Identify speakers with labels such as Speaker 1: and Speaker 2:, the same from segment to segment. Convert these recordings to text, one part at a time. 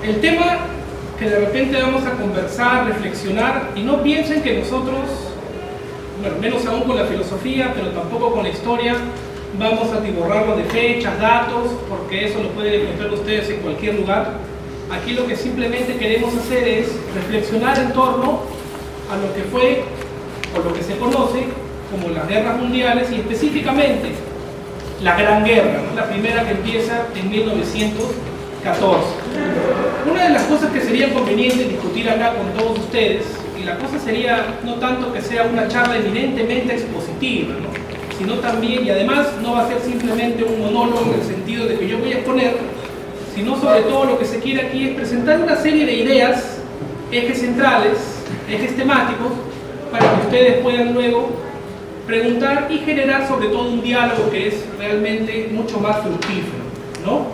Speaker 1: El tema que de repente vamos a conversar, reflexionar, y no piensen que nosotros, bueno, menos aún con la filosofía, pero tampoco con la historia, vamos a atiborrarlo de fechas, datos, porque eso lo pueden encontrar ustedes en cualquier lugar. Aquí lo que simplemente queremos hacer es reflexionar en torno a lo que fue, o lo que se conoce como las guerras mundiales, y específicamente la Gran Guerra, ¿no? La primera que empieza en 1914. Una de las cosas que sería conveniente discutir acá con todos ustedes, y la cosa sería no tanto que sea una charla eminentemente expositiva, ¿no?, sino también, y además no va a ser simplemente un monólogo en el sentido de que yo voy a exponer, sino sobre todo lo que se quiere aquí es presentar una serie de ideas, ejes centrales, ejes temáticos, para que ustedes puedan luego preguntar y generar sobre todo un diálogo que es realmente mucho más fructífero, ¿no?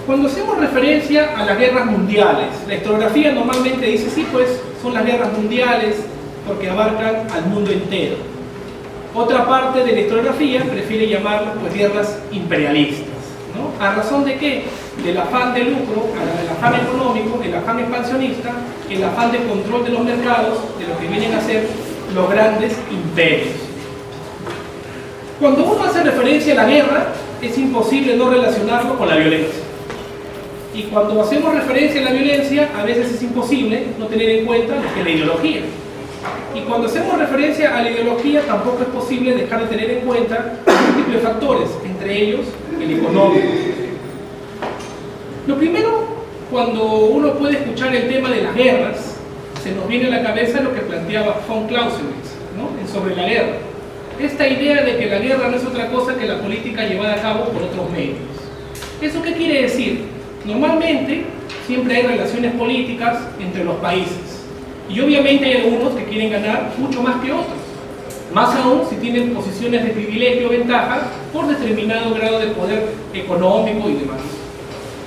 Speaker 1: Cuando hacemos referencia a las guerras mundiales, la historiografía normalmente dice, sí, pues son las guerras mundiales porque abarcan al mundo entero. Otra parte de la historiografía prefiere llamarlas pues guerras imperialistas, ¿no? ¿A razón de qué? Del afán de lucro, el afán económico, el afán expansionista, el afán de control de los mercados, de lo que vienen a ser los grandes imperios. Cuando uno hace referencia a la guerra, es imposible no relacionarlo con la violencia. Y cuando hacemos referencia a la violencia, a veces es imposible no tener en cuenta lo que es la ideología. Y cuando hacemos referencia a la ideología, tampoco es posible dejar de tener en cuenta múltiples factores, entre ellos el económico. Lo primero, cuando uno puede escuchar el tema de las guerras, se nos viene a la cabeza lo que planteaba von Clausewitz, ¿no?, sobre la guerra. Esta idea de que la guerra no es otra cosa que la política llevada a cabo por otros medios. ¿Eso qué quiere decir? Normalmente siempre hay relaciones políticas entre los países y obviamente hay algunos que quieren ganar mucho más que otros, más aún si tienen posiciones de privilegio o ventaja por determinado grado de poder económico y demás.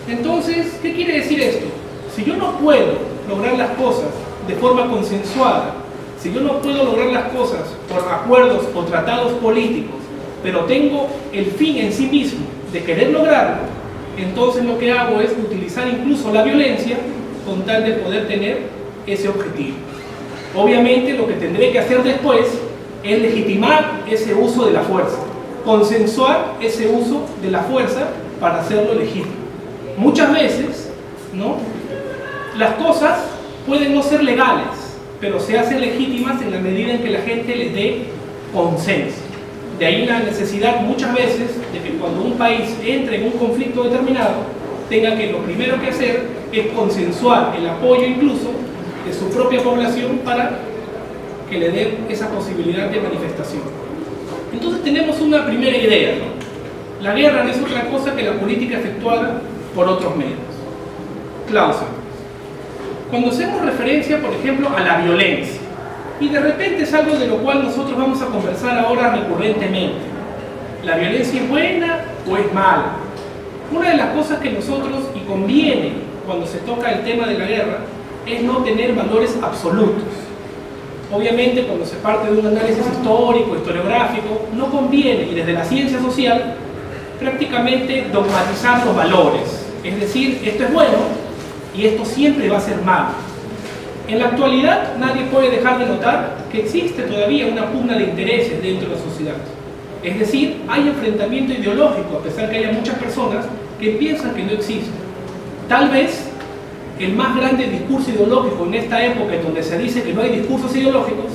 Speaker 1: Entonces, ¿qué quiere decir esto? Si yo no puedo lograr las cosas de forma consensuada, si yo no puedo lograr las cosas por acuerdos o tratados políticos, pero tengo el fin en sí mismo de querer lograrlo, entonces lo que hago es utilizar incluso la violencia con tal de poder tener ese objetivo. Obviamente lo que tendré que hacer después es legitimar ese uso de la fuerza, consensuar ese uso de la fuerza para hacerlo legítimo. Muchas veces, ¿no?, las cosas pueden no ser legales, pero se hacen legítimas en la medida en que la gente les dé consenso. De ahí la necesidad muchas veces de que cuando un país entre en un conflicto determinado, tenga que lo primero que hacer es consensuar el apoyo incluso de su propia población para que le dé esa posibilidad de manifestación. Entonces tenemos una primera idea, ¿no? La guerra no es otra cosa que la política efectuada por otros medios. Clausewitz. Cuando hacemos referencia, por ejemplo, a la violencia, y de repente es algo de lo cual nosotros vamos a conversar ahora recurrentemente, ¿la violencia es buena o es mala? Una de las cosas que nosotros, y conviene cuando se toca el tema de la guerra, es no tener valores absolutos. Obviamente cuando se parte de un análisis histórico, historiográfico, no conviene, y desde la ciencia social, prácticamente dogmatizar los valores. Es decir, esto es bueno y esto siempre va a ser malo. En la actualidad nadie puede dejar de notar que existe todavía una pugna de intereses dentro de la sociedad. Es decir, hay enfrentamiento ideológico, a pesar que haya muchas personas que piensan que no existe. Tal vez el más grande discurso ideológico en esta época en donde se dice que no hay discursos ideológicos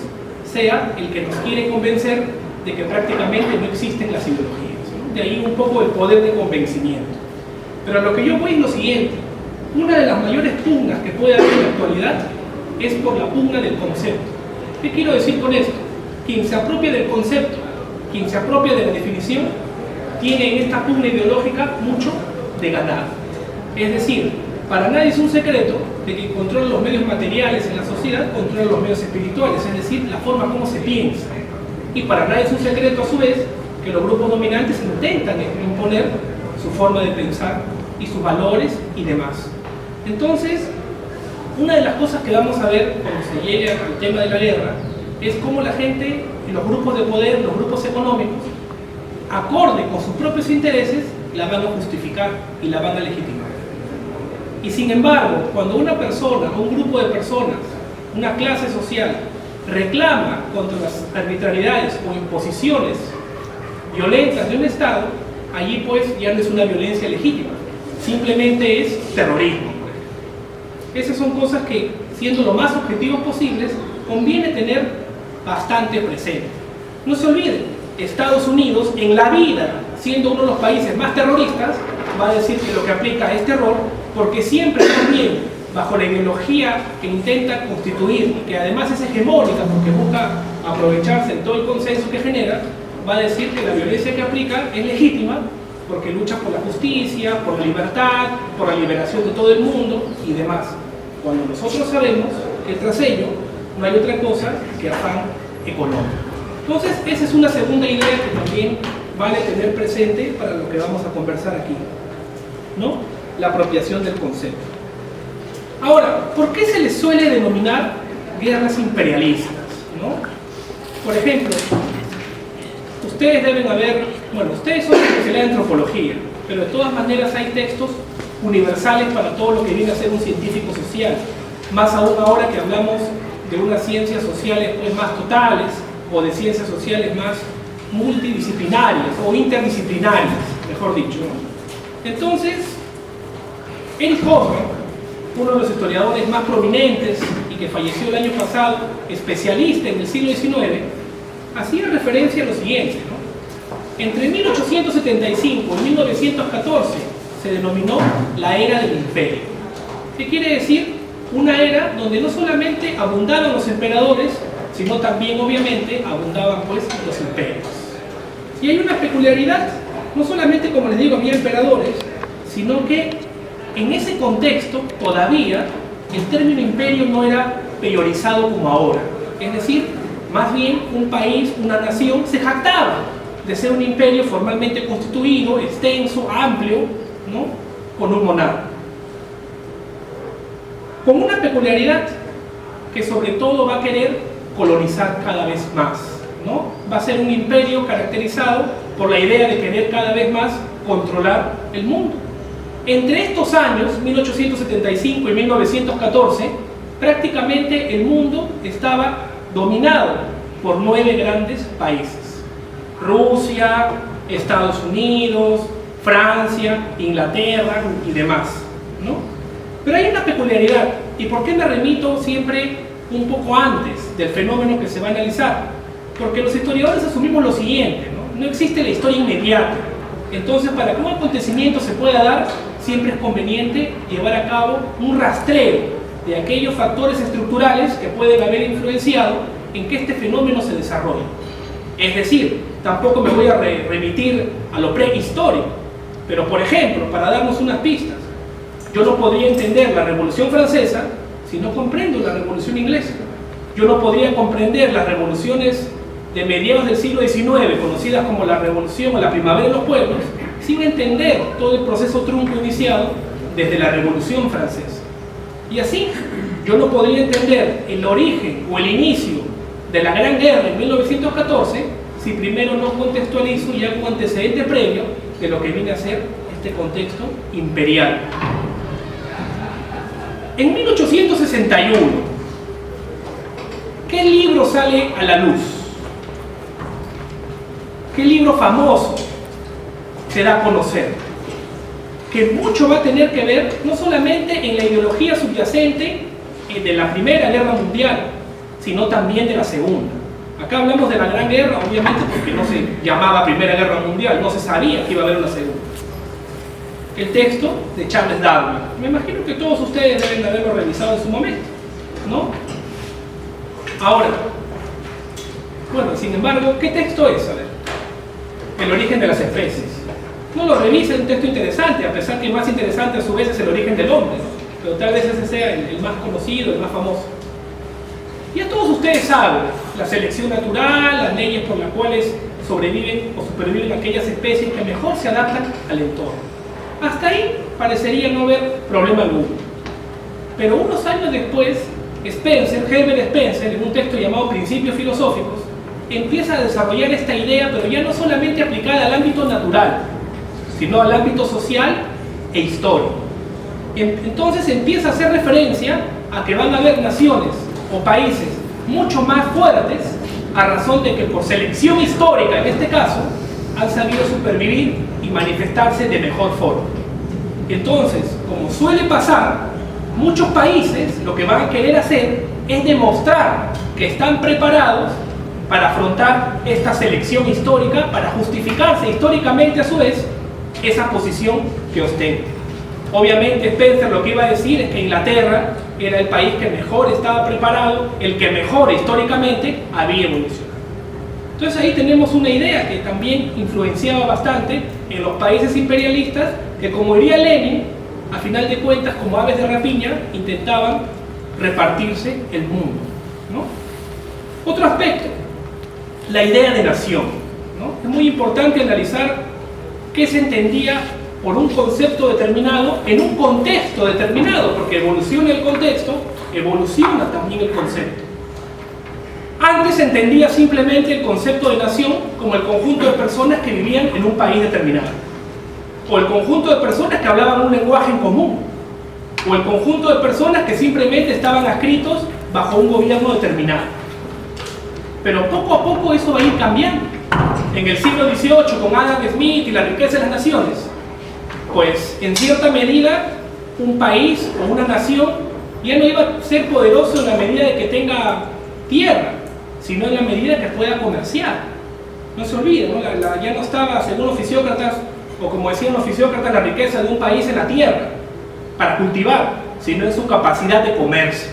Speaker 1: sea el que nos quiere convencer de que prácticamente no existen las ideologías, ¿no? De ahí un poco el poder de convencimiento. Pero a lo que yo voy es lo siguiente: una de las mayores pugnas que puede haber en la actualidad es por la pugna del concepto. ¿Qué quiero decir con esto? Quien se apropia del concepto, quien se apropia de la definición, tiene en esta pugna ideológica mucho de ganar. Es decir, para nadie es un secreto de que controla los medios materiales en la sociedad, controla los medios espirituales, es decir, la forma como se piensa. Y para nadie es un secreto a su vez que los grupos dominantes intentan imponer su forma de pensar y sus valores y demás. Entonces, una de las cosas que vamos a ver cuando se llegue al tema de la guerra es cómo la gente, los grupos de poder, los grupos económicos, acorde con sus propios intereses, la van a justificar y la van a legitimar. Y sin embargo, cuando una persona o un grupo de personas, una clase social, reclama contra las arbitrariedades o imposiciones violentas de un Estado, allí pues ya no es una violencia legítima, simplemente es terrorismo. Esas son cosas que, siendo lo más objetivos posibles, conviene tener bastante presente. No se olviden, Estados Unidos en la vida, siendo uno de los países más terroristas, va a decir que lo que aplica es terror, porque siempre también, bajo la ideología que intenta constituir y que además es hegemónica porque busca aprovecharse de todo el consenso que genera, va a decir que la violencia que aplica es legítima porque lucha por la justicia, por la libertad, por la liberación de todo el mundo y demás. Cuando nosotros sabemos que tras ello no hay otra cosa que afán económico. Entonces, esa es una segunda idea que también vale tener presente para lo que vamos a conversar aquí, ¿no? La apropiación del concepto. Ahora, ¿por qué se les suele denominar guerras imperialistas, ¿no? Por ejemplo, ustedes deben haber, bueno, ustedes son especialistas en antropología, pero de todas maneras hay textos universales para todo lo que viene a ser un científico social, más aún ahora que hablamos de unas ciencias sociales pues, más totales, o de ciencias sociales más multidisciplinarias o interdisciplinarias, mejor dicho, ¿no? Entonces, Eric Hobsbawm, uno de los historiadores más prominentes y que falleció el año pasado, especialista en el siglo XIX, hacía referencia a lo siguiente, ¿no? Entre 1875 y 1914 se denominó la era del imperio. ¿Qué quiere decir? Una era donde no solamente abundaban los emperadores, sino también obviamente abundaban pues los imperios. Y hay una peculiaridad, no solamente como les digo había emperadores, sino que en ese contexto todavía el término imperio no era peyorizado como ahora. Es decir, más bien un país, una nación se jactaba de ser un imperio formalmente constituido, extenso, amplio, ¿no? Con un monarca. Con una peculiaridad que sobre todo va a querer colonizar cada vez más, ¿no? Va a ser un imperio caracterizado por la idea de querer cada vez más controlar el mundo. Entre estos años, 1875 y 1914, prácticamente el mundo estaba dominado por 9 grandes países: Rusia, Estados Unidos, Francia, Inglaterra y demás, ¿no? Pero hay una peculiaridad, ¿y por qué me remito siempre un poco antes del fenómeno que se va a analizar? Porque los historiadores asumimos lo siguiente, ¿no? No existe la historia inmediata. Entonces, para que un acontecimiento se pueda dar, siempre es conveniente llevar a cabo un rastreo de aquellos factores estructurales que pueden haber influenciado en que este fenómeno se desarrolle. Es decir, tampoco me voy a remitir a lo prehistórico, pero por ejemplo, para darnos unas pistas, yo no podría entender la Revolución Francesa si no comprendo la Revolución Inglesa. Yo no podría comprender las revoluciones de mediados del siglo XIX, conocidas como la Revolución o la Primavera de los Pueblos, sin entender todo el proceso trunco iniciado desde la Revolución Francesa. Y así, yo no podría entender el origen o el inicio de la Gran Guerra en 1914 si primero no contextualizo ya un antecedente previo de lo que viene a ser este contexto imperial. En 1861, ¿qué libro sale a la luz? ¿Qué libro famoso se da a conocer? Que mucho va a tener que ver no solamente en la ideología subyacente de la Primera Guerra Mundial, sino también de la Segunda. Acá hablamos de la Gran Guerra, obviamente porque no se llamaba Primera Guerra Mundial, no se sabía que iba a haber una segunda. El texto de Charles Darwin. Me imagino que todos ustedes deben haberlo revisado en su momento, ¿no? Ahora, bueno, sin embargo, ¿qué texto es? A ver, el origen de las especies. No lo revisen, es un texto interesante, a pesar que el más interesante a su vez es el origen del hombre, ¿no? Pero tal vez ese sea el más conocido, el más famoso. Ya todos ustedes saben, la selección natural, las leyes por las cuales sobreviven o superviven aquellas especies que mejor se adaptan al entorno. Hasta ahí parecería no haber problema alguno. Pero unos años después, Herbert Spencer, en un texto llamado Principios Filosóficos, empieza a desarrollar esta idea, pero ya no solamente aplicada al ámbito natural, sino al ámbito social e histórico. Entonces empieza a hacer referencia a que van a haber naciones o países mucho más fuertes a razón de que por selección histórica, en este caso, han sabido supervivir y manifestarse de mejor forma. Entonces, como suele pasar, muchos países lo que van a querer hacer es demostrar que están preparados para afrontar esta selección histórica, para justificarse históricamente a su vez esa posición que ostenta. Obviamente Spencer lo que iba a decir es que Inglaterra era el país que mejor estaba preparado, el que mejor históricamente había evolucionado. Entonces ahí tenemos una idea que también influenciaba bastante en los países imperialistas, que como diría Lenin, a final de cuentas, como aves de rapiña, intentaban repartirse el mundo, ¿no? Otro aspecto, la idea de nación, ¿no? Es muy importante analizar qué se entendía por un concepto determinado en un contexto determinado, porque evoluciona el contexto, evoluciona también el concepto. Antes se entendía simplemente el concepto de nación como el conjunto de personas que vivían en un país determinado, o el conjunto de personas que hablaban un lenguaje en común, o el conjunto de personas que simplemente estaban adscritos bajo un gobierno determinado. Pero poco a poco eso va a ir cambiando. En el siglo XVIII, con Adam Smith y la riqueza de las naciones, pues en cierta medida un país o una nación ya no iba a ser poderoso en la medida de que tenga tierra, sino en la medida que pueda comerciar. No se olvide, ¿no? Ya no estaba, según los fisiócratas, o como decían los fisiócratas, la riqueza de un país en la tierra para cultivar, sino en su capacidad de comercio,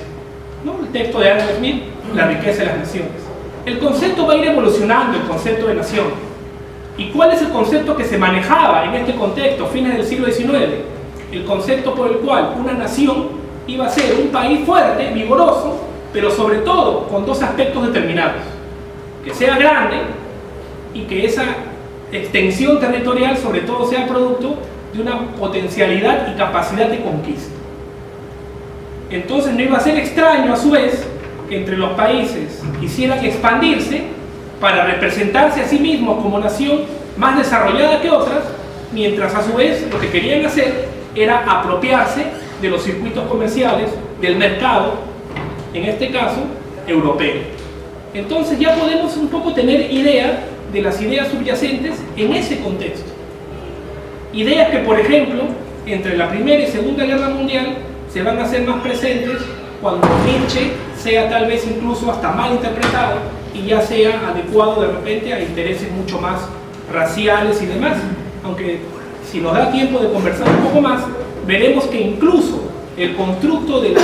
Speaker 1: ¿no? El texto de Adam Smith, la riqueza de las naciones. El concepto va a ir evolucionando, el concepto de nación. ¿Y cuál es el concepto que se manejaba en este contexto, fines del siglo XIX? El concepto por el cual una nación iba a ser un país fuerte, vigoroso, pero sobre todo con dos aspectos determinados: que sea grande y que esa extensión territorial sobre todo sea producto de una potencialidad y capacidad de conquista. Entonces no iba a ser extraño a su vez que entre los países quisieran expandirse para representarse a sí mismos como nación más desarrollada que otras, mientras a su vez lo que querían hacer era apropiarse de los circuitos comerciales, del mercado, en este caso, europeo. Entonces ya podemos un poco tener idea de las ideas subyacentes en ese contexto. Ideas que, por ejemplo, entre la Primera y Segunda Guerra Mundial se van a hacer más presentes cuando Nietzsche sea tal vez incluso hasta mal interpretado y ya sea adecuado de repente a intereses mucho más raciales y demás. Aunque si nos da tiempo de conversar un poco más, veremos que incluso el constructo del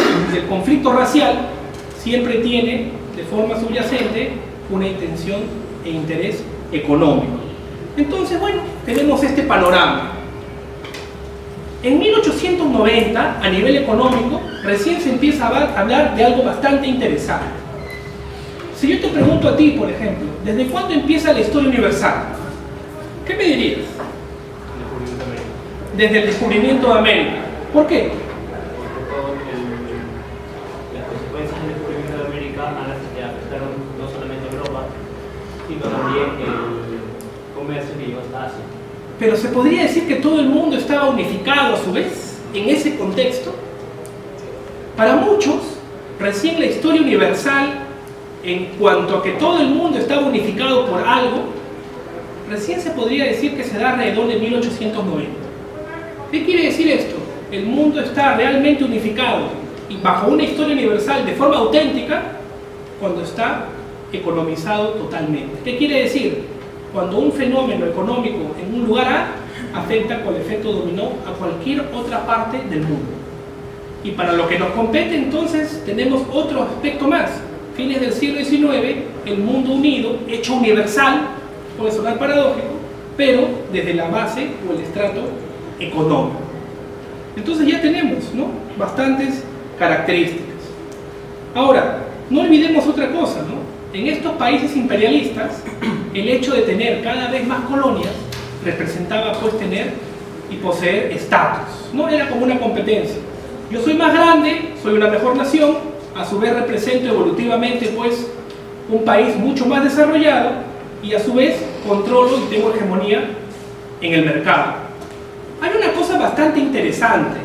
Speaker 1: conflicto racial siempre tiene de forma subyacente una intención e interés económico. Entonces, bueno, tenemos este panorama. En 1890, a nivel económico, recién se empieza a hablar de algo bastante interesante. Si yo te pregunto a ti, por ejemplo, ¿desde cuándo empieza la historia universal? ¿Qué me dirías? Desde el descubrimiento de América. ¿Por qué?
Speaker 2: Las consecuencias del descubrimiento de América afectaron no solamente a Europa, sino también el comercio que llegó hasta Asia.
Speaker 1: Pero se podría decir que todo el mundo estaba unificado a su vez en ese contexto. Para muchos, recién la historia universal, en cuanto a que todo el mundo estaba unificado por algo, recién se podría decir que se da alrededor de 1890. ¿Qué quiere decir esto? El mundo está realmente unificado y bajo una historia universal de forma auténtica cuando está economizado totalmente. ¿Qué quiere decir? Cuando un fenómeno económico en un lugar A afecta con efecto dominó a cualquier otra parte del mundo. Y para lo que nos compete entonces tenemos otro aspecto más. Fines del siglo XIX, el mundo unido, hecho universal, puede sonar paradójico, pero desde la base o el estrato económico. Entonces ya tenemos, ¿no?, bastantes características. Ahora, no olvidemos otra cosa, ¿no? En estos países imperialistas, el hecho de tener cada vez más colonias representaba pues tener y poseer estatus, ¿no? Era como una competencia. Yo soy más grande, soy una mejor nación, a su vez represento evolutivamente pues un país mucho más desarrollado y a su vez controlo y tengo hegemonía en el mercado. Hay una cosa bastante interesante.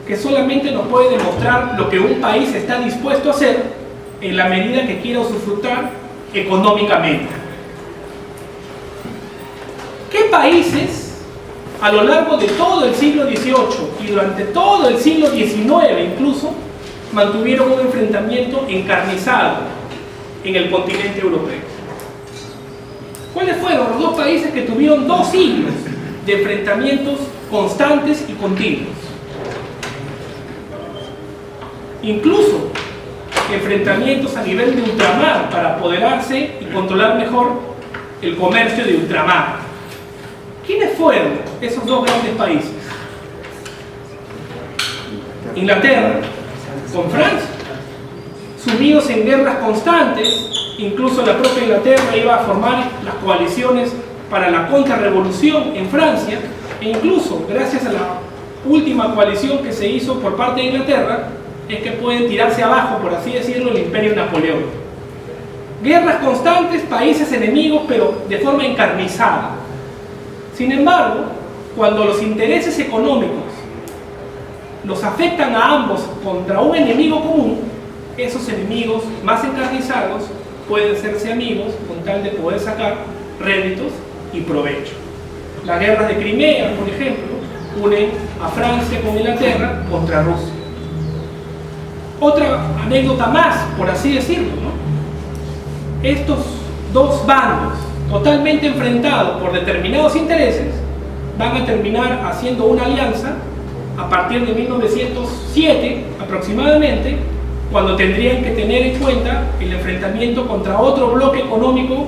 Speaker 1: que solamente nos puede demostrar lo que un país está dispuesto a hacer en la medida que quiera usufructar económicamente. ¿Qué países a lo largo de todo el siglo XVIII y durante todo el siglo XIX incluso mantuvieron un enfrentamiento encarnizado en el continente europeo? ¿Cuáles fueron los dos países que tuvieron 2 siglos de enfrentamientos constantes y continuos? Incluso enfrentamientos a nivel de ultramar para apoderarse y controlar mejor el comercio de ultramar. ¿Quiénes fueron esos 2 grandes países? Inglaterra con Francia, sumidos en guerras constantes. Incluso la propia Inglaterra iba a formar las coaliciones para la contrarrevolución en Francia, e incluso gracias a la última coalición que se hizo por parte de Inglaterra es que pueden tirarse abajo, por así decirlo, el imperio napoleónico. Guerras constantes, países enemigos, pero de forma encarnizada. Sin embargo, cuando los intereses económicos los afectan a ambos contra un enemigo común, esos enemigos más encarnizados pueden hacerse amigos con tal de poder sacar réditos y provecho. Las guerras de Crimea, por ejemplo, unen a Francia con Inglaterra contra Rusia. Otra anécdota más, por así decirlo, ¿no? Estos 2 bandos totalmente enfrentados por determinados intereses van a terminar haciendo una alianza a partir de 1907 aproximadamente, cuando tendrían que tener en cuenta el enfrentamiento contra otro bloque económico,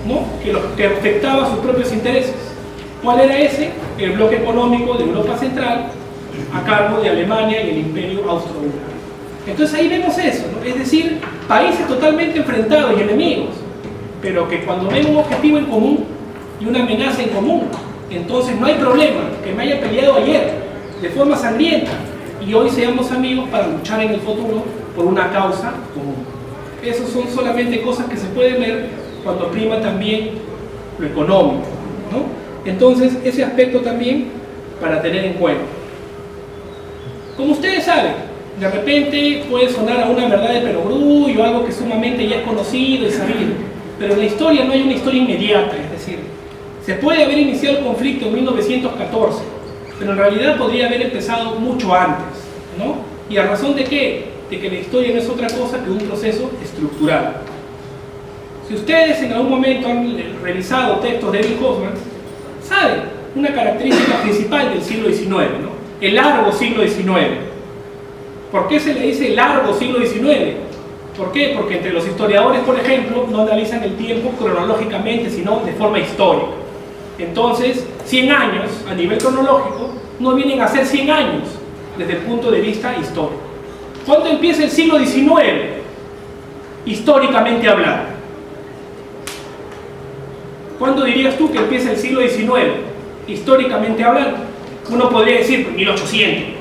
Speaker 1: ¿no?, que afectaba a sus propios intereses. ¿Cuál era ese? El bloque económico de Europa Central, a cargo de Alemania y el Imperio Austrohúngaro. Entonces ahí vemos eso, ¿no? Es decir, países totalmente enfrentados y enemigos, pero que cuando ven un objetivo en común y una amenaza en común, entonces no hay problema que me haya peleado ayer de forma sangrienta y hoy seamos amigos para luchar en el futuro por una causa común. Esas son solamente cosas que se pueden ver cuando prima también lo económico, ¿no? Entonces ese aspecto también para tener en cuenta. Como ustedes saben, de repente puede sonar a una verdad de perogrullo, algo que sumamente ya es conocido y sabido, pero en la historia no hay una historia inmediata, es decir, se puede haber iniciado el conflicto en 1914, pero en realidad podría haber empezado mucho antes, ¿no? ¿Y a razón de qué? De que la historia no es otra cosa que un proceso estructural. Si ustedes en algún momento han revisado textos de Erwin Goffman, saben una característica principal del siglo XIX, ¿no? El largo siglo XIX. ¿Por qué se le dice largo siglo XIX? ¿Por qué? Porque entre los historiadores, por ejemplo, no analizan el tiempo cronológicamente, sino de forma histórica. Entonces, 100 años a nivel cronológico no vienen a ser 100 años desde el punto de vista histórico. ¿Cuándo empieza el siglo XIX? Históricamente hablando. ¿Cuándo dirías tú que empieza el siglo XIX? Históricamente hablando. Uno podría decir 1800.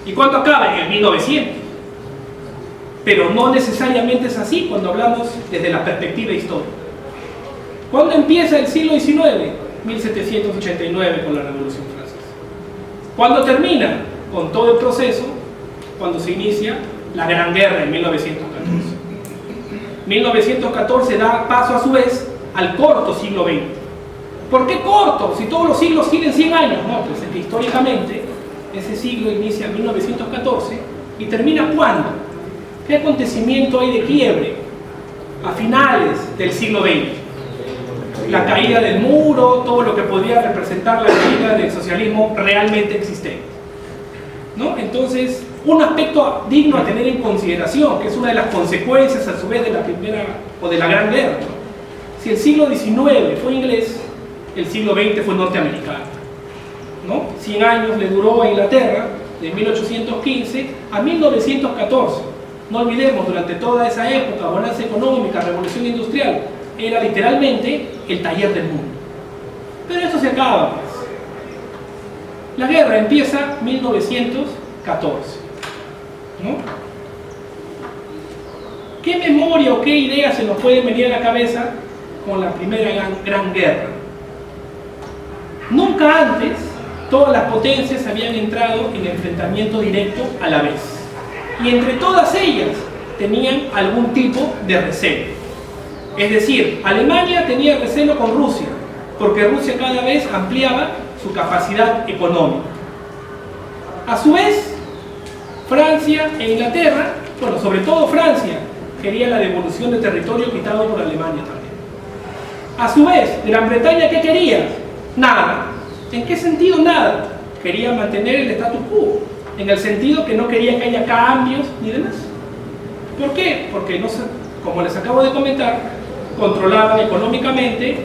Speaker 1: ¿Y cuándo acaba? En el 1900. Pero no necesariamente es así cuando hablamos desde la perspectiva histórica. ¿Cuándo empieza el siglo XIX? 1789 con la Revolución Francesa. ¿Cuándo termina? Con todo el proceso, cuando se inicia la Gran Guerra en 1914. 1914 da paso a su vez al corto siglo XX. ¿Por qué corto? Si todos los siglos tienen 100 años. No, pues es que históricamente ese siglo inicia en 1914 y termina ¿cuándo? ¿Qué acontecimiento hay de quiebre a finales del siglo XX? La caída del muro, todo lo que podría representar la caída del socialismo realmente existente, ¿no? Entonces, un aspecto digno a tener en consideración, que es una de las consecuencias a su vez de la primera o de la Gran Guerra, ¿no? Si el siglo XIX fue inglés, el siglo XX fue norteamericano, ¿no? 100 años le duró a Inglaterra, de 1815 a 1914. No olvidemos, durante toda esa época, bonanza económica, revolución industrial, era literalmente el taller del mundo. Pero esto se acaba, pues. La guerra empieza en 1914, ¿no? ¿Qué memoria o qué idea se nos puede venir a la cabeza con la primera gran guerra? Nunca antes todas las potencias habían entrado en enfrentamiento directo a la vez. Y entre todas ellas tenían algún tipo de recelo. Es decir, Alemania tenía recelo con Rusia, porque Rusia cada vez ampliaba su capacidad económica. A su vez, Francia e Inglaterra, bueno, sobre todo Francia, quería la devolución de territorio quitado por Alemania también. A su vez, Gran Bretaña, ¿qué quería? Nada. ¿En qué sentido nada? Quería mantener el status quo, en el sentido que no quería que haya cambios ni demás. ¿Por qué? Porque, no, como les acabo de comentar, controlaban económicamente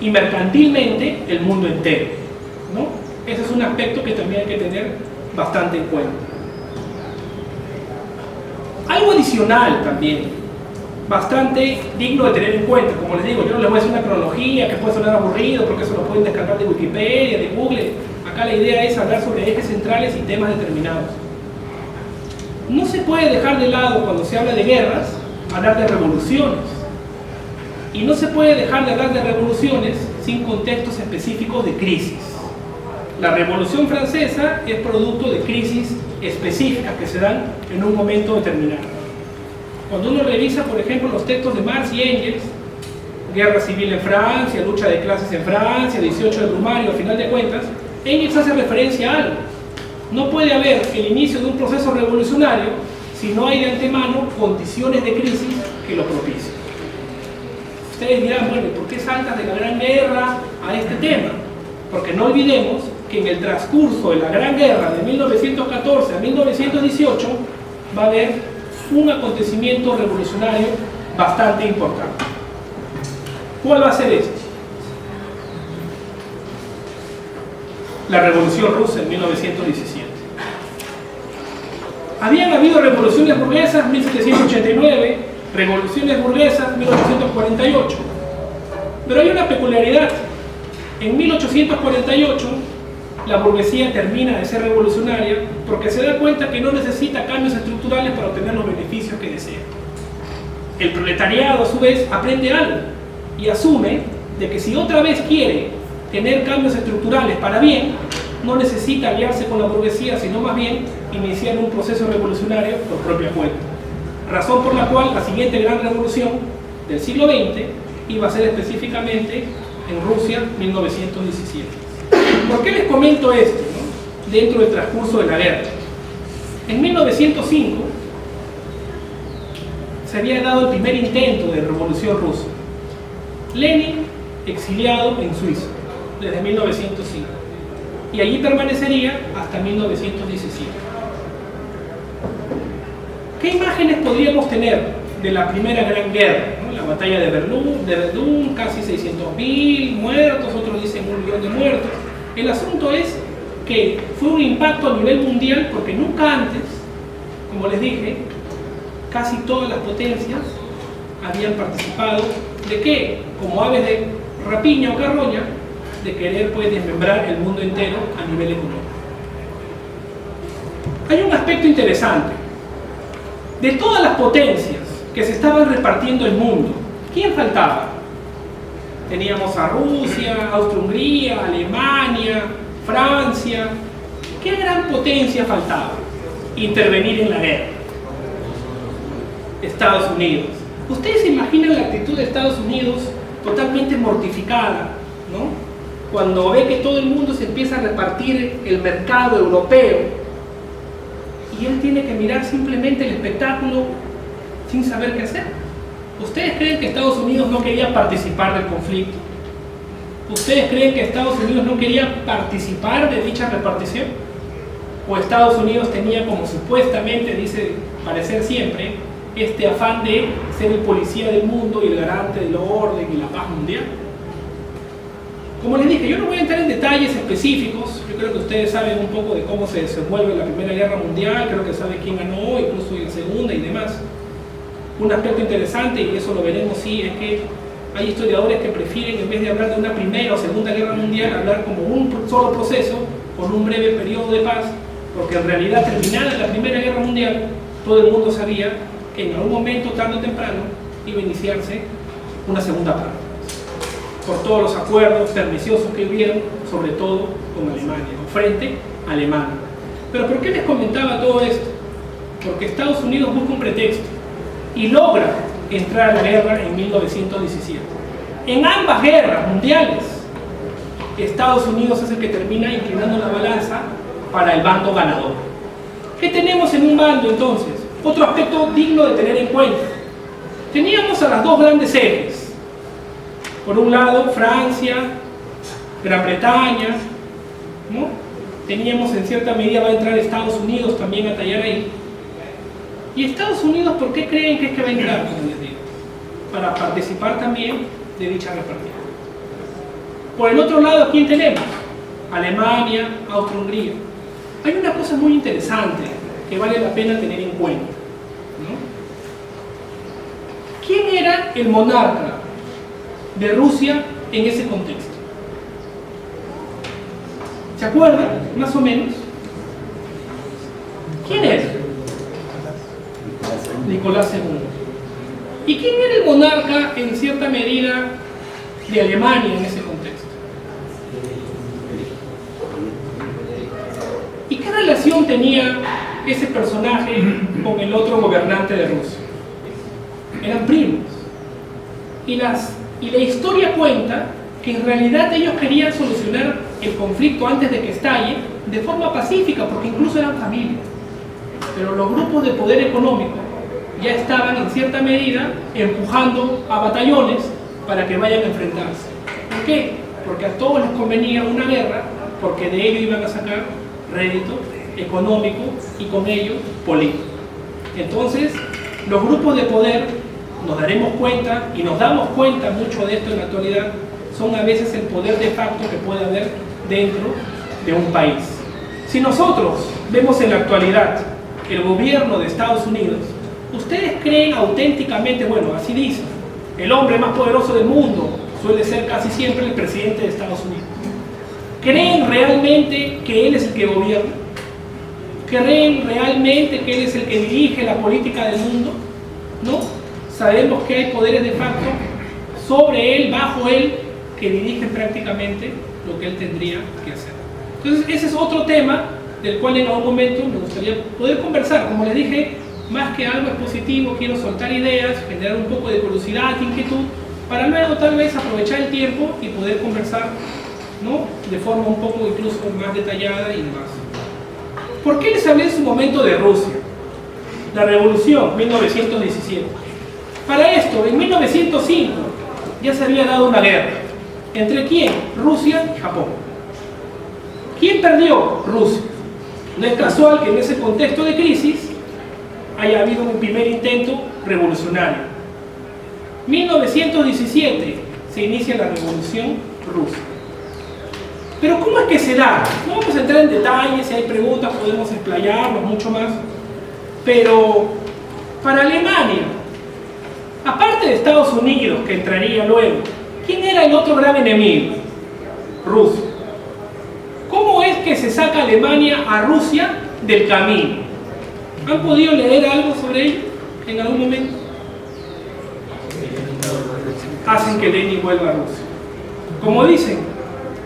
Speaker 1: y mercantilmente el mundo entero, ¿no? Ese es un aspecto que también hay que tener bastante en cuenta. Algo adicional también, bastante digno de tener en cuenta. Como les digo, yo no les voy a hacer una cronología que puede sonar aburrido porque eso lo pueden descargar de Wikipedia, de Google. Acá la idea es hablar sobre ejes centrales y temas determinados. No se puede dejar de lado, cuando se habla de guerras, hablar de revoluciones. Y no se puede dejar de hablar de revoluciones sin contextos específicos de crisis. La Revolución Francesa es producto de crisis específicas que se dan en un momento determinado. Cuando uno revisa, por ejemplo, los textos de Marx y Engels, guerra civil en Francia, lucha de clases en Francia, 18 de Brumario, al final de cuentas, Engels hace referencia a algo. No puede haber el inicio de un proceso revolucionario si no hay de antemano condiciones de crisis que lo propicien. Ustedes dirán, bueno, ¿por qué saltas de la Gran Guerra a este tema? Porque no olvidemos que en el transcurso de la Gran Guerra de 1914 a 1918 va a haber un acontecimiento revolucionario bastante importante. ¿Cuál va a ser este? La Revolución Rusa en 1917. Habían habido revoluciones burguesas en 1789, revoluciones burguesas en 1848, pero hay una peculiaridad. En 1848 la burguesía termina de ser revolucionaria porque se da cuenta que no necesita cambios estructurales para obtener los beneficios que desea. El proletariado, a su vez, aprende algo y asume de que si otra vez quiere tener cambios estructurales para bien, no necesita aliarse con la burguesía, sino más bien iniciar un proceso revolucionario por propia cuenta. Razón por la cual la siguiente gran revolución del siglo XX iba a ser específicamente en Rusia, 1917. ¿Por qué les comento esto, no? Dentro del transcurso de la guerra. En 1905 se había dado el primer intento de revolución rusa. Lenin exiliado en Suiza desde 1905 y allí permanecería hasta 1917. ¿Qué imágenes podríamos tener de la primera gran guerra, ¿no? La batalla de Verdún, casi 600.000 muertos, otros dicen 1 millón de muertos. El asunto es que fue un impacto a nivel mundial porque nunca antes, como les dije, casi todas las potencias habían participado de qué, como aves de rapiña o carroña, de querer pues desmembrar el mundo entero a nivel económico. Hay un aspecto interesante. De todas las potencias que se estaban repartiendo el mundo, ¿quién faltaba? Teníamos a Rusia, Austria-Hungría, Alemania, Francia. ¿Qué gran potencia faltaba? Intervenir en la guerra. Estados Unidos. ¿Ustedes se imaginan la actitud de Estados Unidos totalmente mortificada, ¿no? Cuando ve que todo el mundo se empieza a repartir el mercado europeo y él tiene que mirar simplemente el espectáculo sin saber qué hacer? ¿Ustedes creen que Estados Unidos no quería participar del conflicto? ¿Ustedes creen que Estados Unidos no quería participar de dicha repartición? ¿O Estados Unidos tenía, como supuestamente dice parecer siempre, este afán de ser el policía del mundo y el garante del orden y la paz mundial? Como les dije, yo no voy a entrar en detalles específicos. Yo creo que ustedes saben un poco de cómo se desenvuelve la Primera Guerra Mundial, creo que saben quién ganó, incluso en la Segunda y demás. Un aspecto interesante, y eso lo veremos, sí, es que hay historiadores que prefieren, en vez de hablar de una Primera o Segunda Guerra Mundial, hablar como un solo proceso, con un breve periodo de paz, porque en realidad, terminada la Primera Guerra Mundial, todo el mundo sabía que en algún momento, tarde o temprano, iba a iniciarse una segunda parte, por todos los acuerdos perniciosos que hubieron, sobre todo con Alemania, o frente a Alemania. Pero ¿por qué les comentaba todo esto? Porque Estados Unidos busca un pretexto y logra entrar a la guerra en 1917. En ambas guerras mundiales, Estados Unidos es el que termina inclinando la balanza para el bando ganador. ¿Qué tenemos en un bando entonces? Otro aspecto digno de tener en cuenta. Teníamos a las dos grandes ejes. Por un lado, Francia, Gran Bretaña, ¿no? Teníamos en cierta medida, va a entrar Estados Unidos también a tallar ahí. ¿Y Estados Unidos por qué creen que es que va a entrar, como les digo? Para participar también de dicha repartida. Por el otro lado, ¿quién tenemos? Alemania, Austria-Hungría. Hay una cosa muy interesante que vale la pena tener en cuenta, ¿no? ¿Quién era el monarca de Rusia en ese contexto? ¿Se acuerdan? Más o menos. ¿Quién era? Nicolás II. ¿Y quién era el monarca en cierta medida de Alemania en ese contexto? ¿Y qué relación tenía ese personaje con el otro gobernante de Rusia? Eran primos. Y la historia cuenta que en realidad ellos querían solucionar el conflicto antes de que estalle de forma pacífica, porque incluso eran familia. Pero los grupos de poder económico ya estaban en cierta medida empujando a batallones para que vayan a enfrentarse. ¿Por qué? Porque a todos les convenía una guerra, porque de ello iban a sacar rédito económico y con ello político. Entonces, los grupos de poder, nos daremos cuenta y nos damos cuenta mucho de esto en la actualidad, son a veces el poder de facto que puede haber dentro de un país. Si nosotros vemos en la actualidad el gobierno de Estados Unidos, ¿ustedes creen auténticamente, bueno, así dicen, el hombre más poderoso del mundo suele ser casi siempre el presidente de Estados Unidos? ¿Creen realmente que él es el que gobierna? ¿Creen realmente que él es el que dirige la política del mundo? No. Sabemos que hay poderes de facto sobre él, bajo él, que dirigen prácticamente lo que él tendría que hacer. Entonces, ese es otro tema del cual en algún momento me gustaría poder conversar. Como les dije, más que algo expositivo, quiero soltar ideas, generar un poco de curiosidad, inquietud, para luego tal vez aprovechar el tiempo y poder conversar, ¿no?, de forma un poco incluso más detallada y demás. ¿Por qué les hablé en su momento de Rusia? La revolución, 1917. Para esto, en 1905, ya se había dado una guerra. ¿Entre quién? Rusia y Japón. ¿Quién perdió? Rusia. No es casual que en ese contexto de crisis haya habido un primer intento revolucionario. 1917 se inicia la Revolución Rusa. Pero ¿cómo es que se da? No vamos a entrar en detalles, si hay preguntas podemos explayarnos mucho más. Pero para Alemania, aparte de Estados Unidos, que entraría luego, ¿quién era el otro gran enemigo? Rusia. ¿Cómo es que se saca Alemania a Rusia del camino? ¿Han podido leer algo sobre ello en algún momento? Hacen que Lenin vuelva a Rusia. Como dicen,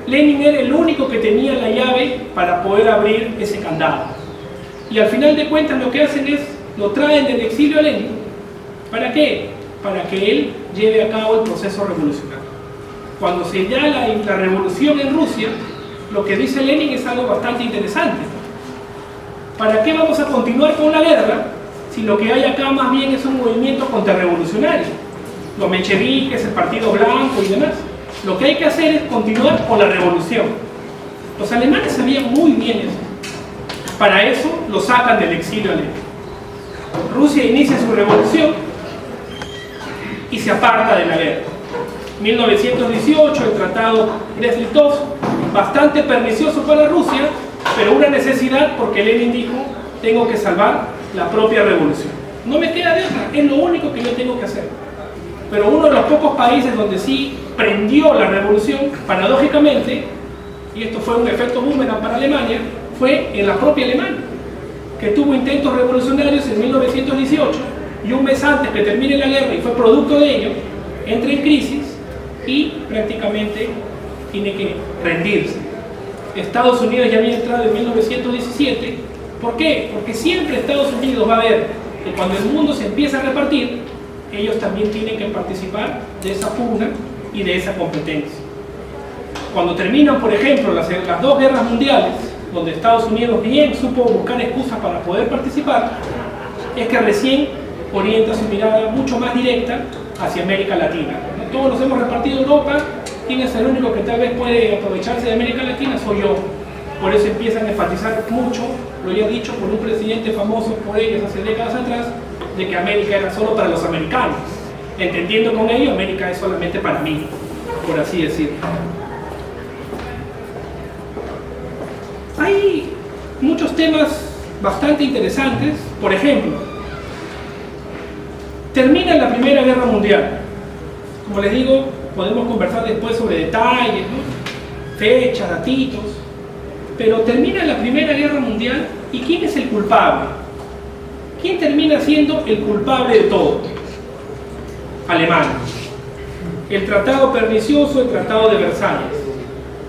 Speaker 1: Lenin era el único que tenía la llave para poder abrir ese candado. Y al final de cuentas lo que hacen es, lo traen del exilio a Lenin. ¿Para qué? Para que él lleve a cabo el proceso revolucionario. Cuando se da la revolución en Rusia, lo que dice Lenin es algo bastante interesante. ¿Para qué vamos a continuar con la guerra si lo que hay acá más bien es un movimiento contrarrevolucionario? Los mencheviques, el Partido Blanco y demás. Lo que hay que hacer es continuar con la revolución. Los alemanes sabían muy bien eso. Para eso lo sacan del exilio alemán. Rusia inicia su revolución y se aparta de la guerra. 1918, el tratado Brest-Litov, bastante pernicioso para Rusia, pero una necesidad porque Lenin dijo, tengo que salvar la propia revolución. No me queda de otra, es lo único que yo tengo que hacer. Pero uno de los pocos países donde sí prendió la revolución, paradójicamente, y esto fue un efecto boomerang para Alemania, fue en la propia Alemania, que tuvo intentos revolucionarios en 1918, y un mes antes que termine la guerra, y fue producto de ello, entra en crisis y prácticamente tiene que rendirse. Estados Unidos ya había entrado en 1917. ¿Por qué? Porque siempre Estados Unidos va a ver que cuando el mundo se empieza a repartir, ellos también tienen que participar de esa pugna y de esa competencia. Cuando terminan, por ejemplo, las dos guerras mundiales, donde Estados Unidos bien supo buscar excusas para poder participar, es que recién orienta su mirada mucho más directa hacia América Latina. Todos nos hemos repartido Europa. ¿Quién es el único que tal vez puede aprovecharse de América Latina? Soy yo. Por eso empiezan a enfatizar mucho, lo ya dicho por un presidente famoso por ellos hace décadas atrás, de que América era solo para los americanos, entendiendo con ello América es solamente para mí, por así decirlo. Hay muchos temas bastante interesantes. Por ejemplo, termina la Primera Guerra Mundial. Como les digo, podemos conversar después sobre detalles, ¿no? Fechas, datitos, pero termina la Primera Guerra Mundial y ¿quién es el culpable? ¿Quién termina siendo el culpable de todo? Alemania. El tratado pernicioso, el tratado de Versalles.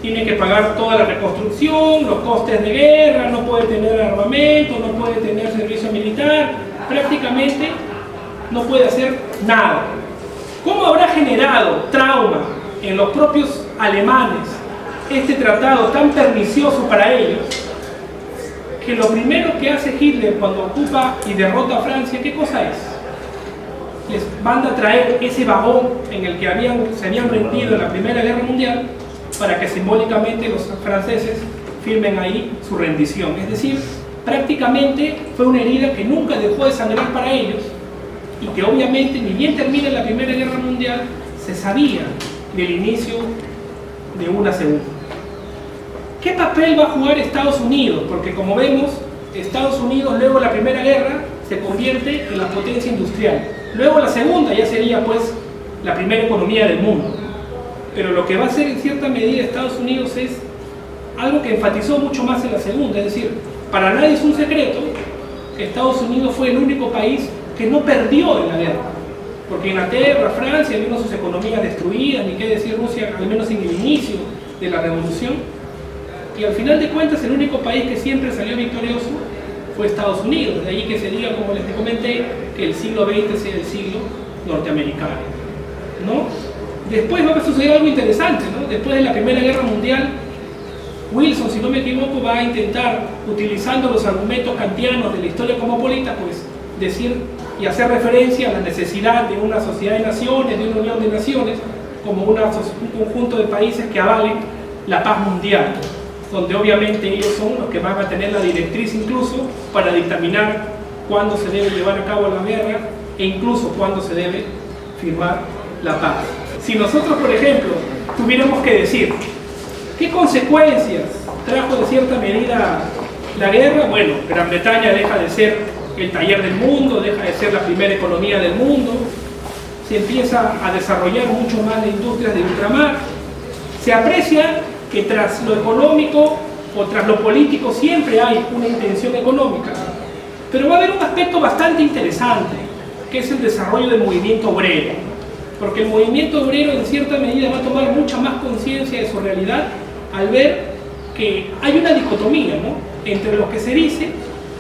Speaker 1: Tiene que pagar toda la reconstrucción, los costes de guerra, no puede tener armamento, no puede tener servicio militar, prácticamente no puede hacer nada. ¿Cómo habrá generado trauma en los propios alemanes este tratado tan pernicioso para ellos, que lo primero que hace Hitler cuando ocupa y derrota a Francia, ¿qué cosa es? Les manda a traer ese vagón en el que se habían rendido en la Primera Guerra Mundial para que simbólicamente los franceses firmen ahí su rendición. Es decir, prácticamente fue una herida que nunca dejó de sangrar para ellos y que obviamente ni bien termina la Primera Guerra Mundial se sabía del inicio de una segunda. ¿Qué papel va a jugar Estados Unidos? Porque como vemos, Estados Unidos luego de la Primera Guerra se convierte en la potencia industrial. Luego la segunda ya sería pues la primera economía del mundo. Pero lo que va a hacer en cierta medida Estados Unidos es algo que enfatizó mucho más en la segunda. Es decir, para nadie es un secreto que Estados Unidos fue el único país que no perdió en la guerra. Porque Inglaterra, Francia, vieron sus economías destruidas, ni qué decir Rusia, al menos en el inicio de la revolución. Y al final de cuentas el único país que siempre salió victorioso fue Estados Unidos. De ahí que se diga, como les comenté, que el siglo XX sea el siglo norteamericano, ¿no? Después va a suceder algo interesante, ¿no? Después de la Primera Guerra Mundial, Wilson, si no me equivoco, va a intentar, utilizando los argumentos kantianos de la historia cosmopolita, pues decir y hacer referencia a la necesidad de una sociedad de naciones, de una unión de naciones, como un conjunto de países que avalen la paz mundial, donde obviamente ellos son los que van a tener la directriz incluso para dictaminar cuándo se debe llevar a cabo la guerra e incluso cuándo se debe firmar la paz. Si nosotros, por ejemplo, tuviéramos que decir qué consecuencias trajo de cierta medida la guerra, bueno, Gran Bretaña deja de ser el taller del mundo, deja de ser la primera economía del mundo, se empieza a desarrollar mucho más de industrias de ultramar, se aprecia que tras lo económico o tras lo político siempre hay una intención económica, pero va a haber un aspecto bastante interesante, que es el desarrollo del movimiento obrero, porque el movimiento obrero en cierta medida va a tomar mucha más conciencia de su realidad al ver que hay una dicotomía, ¿no?, entre lo que se dice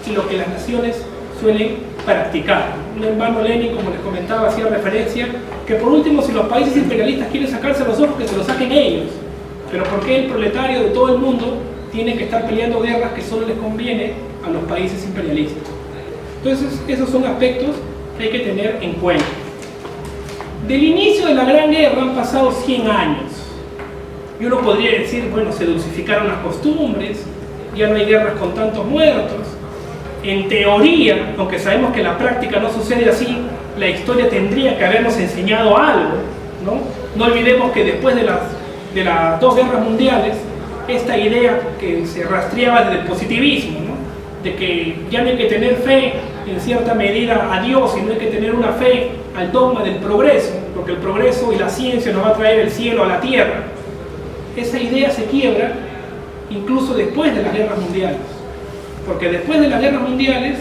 Speaker 1: y lo que las naciones suelen practicar. Un hermano Lenin, como les comentaba, hacía referencia que por último, si los países imperialistas quieren sacarse los ojos, que se los saquen ellos. Pero ¿por qué el proletario de todo el mundo tiene que estar peleando guerras que solo les conviene a los países imperialistas? Entonces, esos son aspectos que hay que tener en cuenta. Del inicio de la Gran Guerra han pasado 100 años. Y uno podría decir, bueno, se dulcificaron las costumbres, ya no hay guerras con tantos muertos. En teoría, aunque sabemos que en la práctica no sucede así, la historia tendría que habernos enseñado algo, ¿no? No olvidemos que después de las dos guerras mundiales, esta idea que se rastreaba desde el positivismo, ¿no?, de que ya no hay que tener fe en cierta medida a Dios, sino hay que tener una fe al dogma del progreso, porque el progreso y la ciencia nos va a traer el cielo a la tierra. Esa idea se quiebra incluso después de las guerras mundiales, porque después de las guerras mundiales,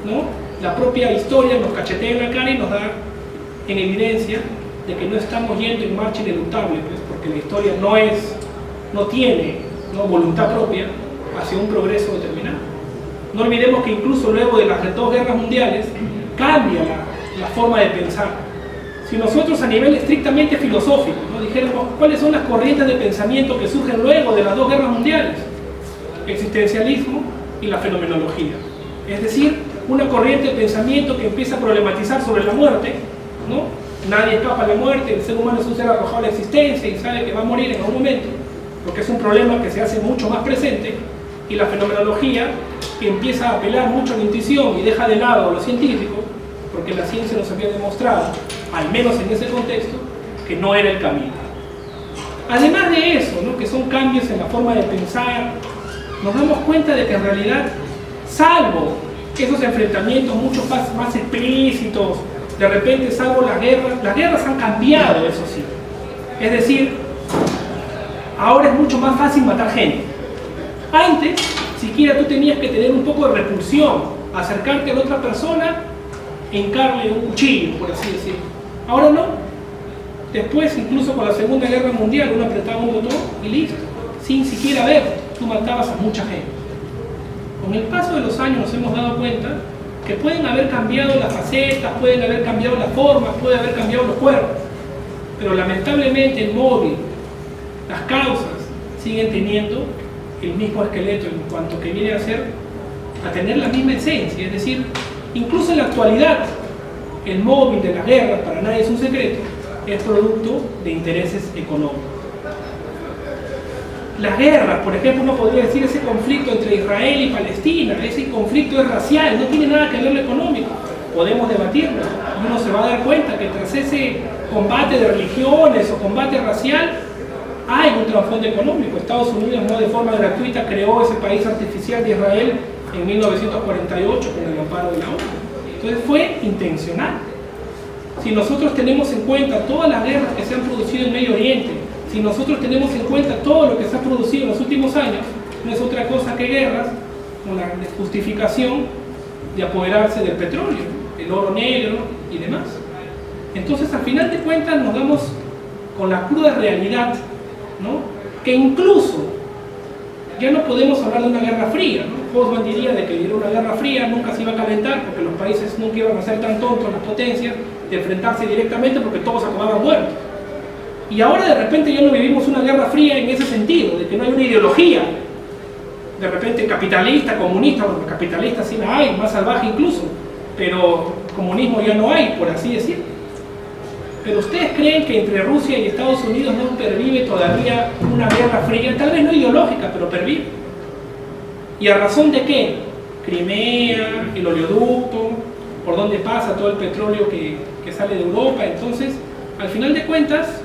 Speaker 1: ¿no?, la propia historia nos cachetea en la cara y nos da en evidencia de que no estamos yendo en marcha ineluctable, pues, porque la historia no tiene ¿no? Voluntad propia hacia un progreso determinado. No olvidemos que incluso luego de las dos guerras mundiales cambia la forma de pensar. Si nosotros a nivel estrictamente filosófico, ¿no? dijéramos cuáles son las corrientes de pensamiento que surgen luego de las dos guerras mundiales, existencialismo y la fenomenología, es decir, una corriente de pensamiento que empieza a problematizar sobre la muerte, ¿no? Nadie escapa a la muerte, el ser humano es un ser arrojado a la existencia y sabe que va a morir en algún momento, porque es un problema que se hace mucho más presente, y la fenomenología que empieza a apelar mucho a la intuición y deja de lado lo científico, porque la ciencia nos había demostrado, al menos en ese contexto, que no era el camino. Además de eso, ¿no? que son cambios en la forma de pensar, nos damos cuenta de que en realidad, salvo esos enfrentamientos mucho más explícitos, de repente salvo las guerras han cambiado, eso sí. Es decir, ahora es mucho más fácil matar gente. Antes, siquiera tú tenías que tener un poco de repulsión, acercarte a la otra persona, hincarle un cuchillo, por así decirlo. Ahora no. Después, incluso con la Segunda Guerra Mundial, uno apretaba un botón y listo. Sin siquiera ver, tú matabas a mucha gente. Con el paso de los años nos hemos dado cuenta que pueden haber cambiado las facetas, pueden haber cambiado las formas, pueden haber cambiado los cuerpos, pero lamentablemente el móvil, las causas, siguen teniendo el mismo esqueleto en cuanto que viene a tener la misma esencia. Es decir, incluso en la actualidad, el móvil de las guerras, para nadie es un secreto, es producto de intereses económicos. Las guerras, por ejemplo, uno podría decir ese conflicto entre Israel y Palestina, ese conflicto es racial, no tiene nada que ver lo económico. Podemos debatirlo y uno se va a dar cuenta que tras ese combate de religiones o combate racial hay un trasfondo económico. Estados Unidos no de forma gratuita creó ese país artificial de Israel en 1948 con el amparo de la ONU. Entonces fue intencional. Si nosotros tenemos en cuenta todas las guerras que se han producido en Medio Oriente, si nosotros tenemos en cuenta todo lo que se ha producido en los últimos años, no es otra cosa que guerras con la justificación de apoderarse del petróleo, el oro negro y demás. Entonces, al final de cuentas, nos damos con la cruda realidad, ¿no? Que incluso ya no podemos hablar de una guerra fría, ¿no? Hobsbawm diría de que era una guerra fría, nunca se iba a calentar porque los países nunca iban a ser tan tontos, las potencias, de enfrentarse directamente porque todos acababan muertos. Y ahora de repente ya no vivimos una guerra fría en ese sentido, de que no hay una ideología de repente capitalista, comunista, porque capitalista sí la hay, más salvaje incluso, pero comunismo ya no hay, por así decirlo. Pero ustedes creen que entre Rusia y Estados Unidos no pervive todavía una guerra fría, tal vez no ideológica, pero pervive. ¿Y a razón de qué? Crimea, el oleoducto, por donde pasa todo el petróleo que sale de Europa. Entonces, al final de cuentas,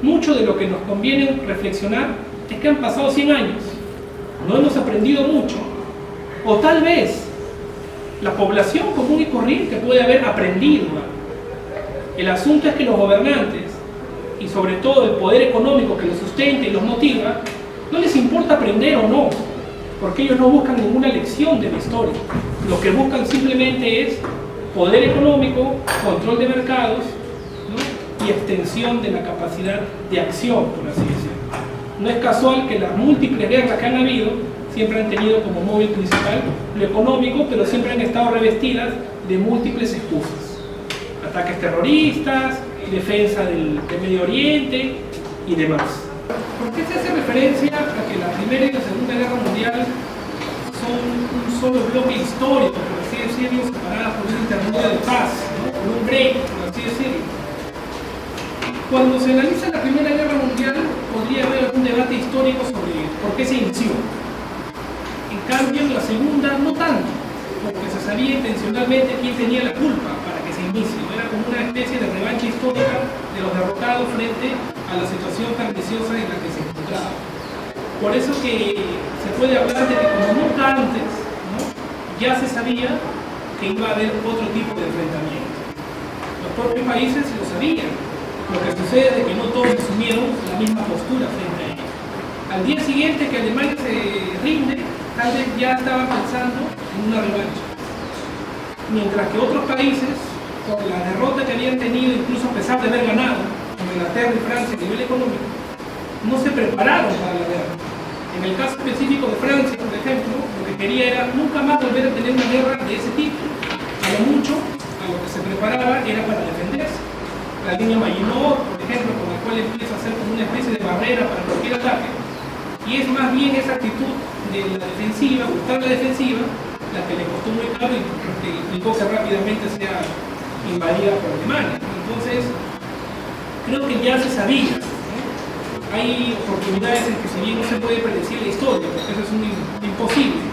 Speaker 1: mucho de lo que nos conviene reflexionar es que han pasado 100 años, no hemos aprendido mucho, o tal vez la población común y corriente puede haber aprendido. El asunto es que los gobernantes, y sobre todo el poder económico que los sustenta y los motiva, no les importa aprender o no, porque ellos no buscan ninguna lección de la historia. Lo que buscan simplemente es poder económico, control de mercados, ¿no? Y extensión de la capacidad de acción, por así decirlo. No es casual que las múltiples guerras que han habido siempre han tenido como móvil principal lo económico, pero siempre han estado revestidas de múltiples excusas. Ataques terroristas, defensa del Medio Oriente y demás. ¿Por qué se hace referencia a que la Primera y la Segunda Guerra Mundial son un solo bloque histórico, por así decirlo, separadas por un interludio de paz, ¿no? Por un break, por así decirlo? Cuando se analiza la Primera Guerra Mundial, podría haber algún debate histórico sobre por qué se inició. En cambio, en la Segunda no tanto, porque se sabía intencionalmente quién tenía la culpa para que se inicie. Era como una especie de revancha histórica de los derrotados frente a la situación perniciosa en la que se encontraba. Por eso que se puede hablar de que como nunca antes, ¿no? Ya se sabía que iba a haber otro tipo de enfrentamiento. Los propios países lo sabían. Lo que sucede es que no todos asumieron la misma postura frente a ellos. Al día siguiente que Alemania se rinde, tal vez ya estaban pensando en una revancha. Mientras que otros países, con la derrota que habían tenido, incluso a pesar de haber ganado, como Inglaterra y Francia a nivel económico, no se prepararon para la guerra. En el caso específico de Francia, por ejemplo, lo que quería era nunca más volver a tener una guerra de ese tipo. A lo mucho, a lo que se preparaba era para defenderse. La línea Maginot, por ejemplo, con la cual empieza a ser como una especie de barrera para cualquier ataque. Y es más bien esa actitud de la defensiva, buscar la defensiva, la que le costó muy caro y que implicó que rápidamente sea invadida por Alemania. Entonces, creo que ya se sabía, ¿no? Hay oportunidades en que si bien no se puede predecir la historia, porque eso es imposible,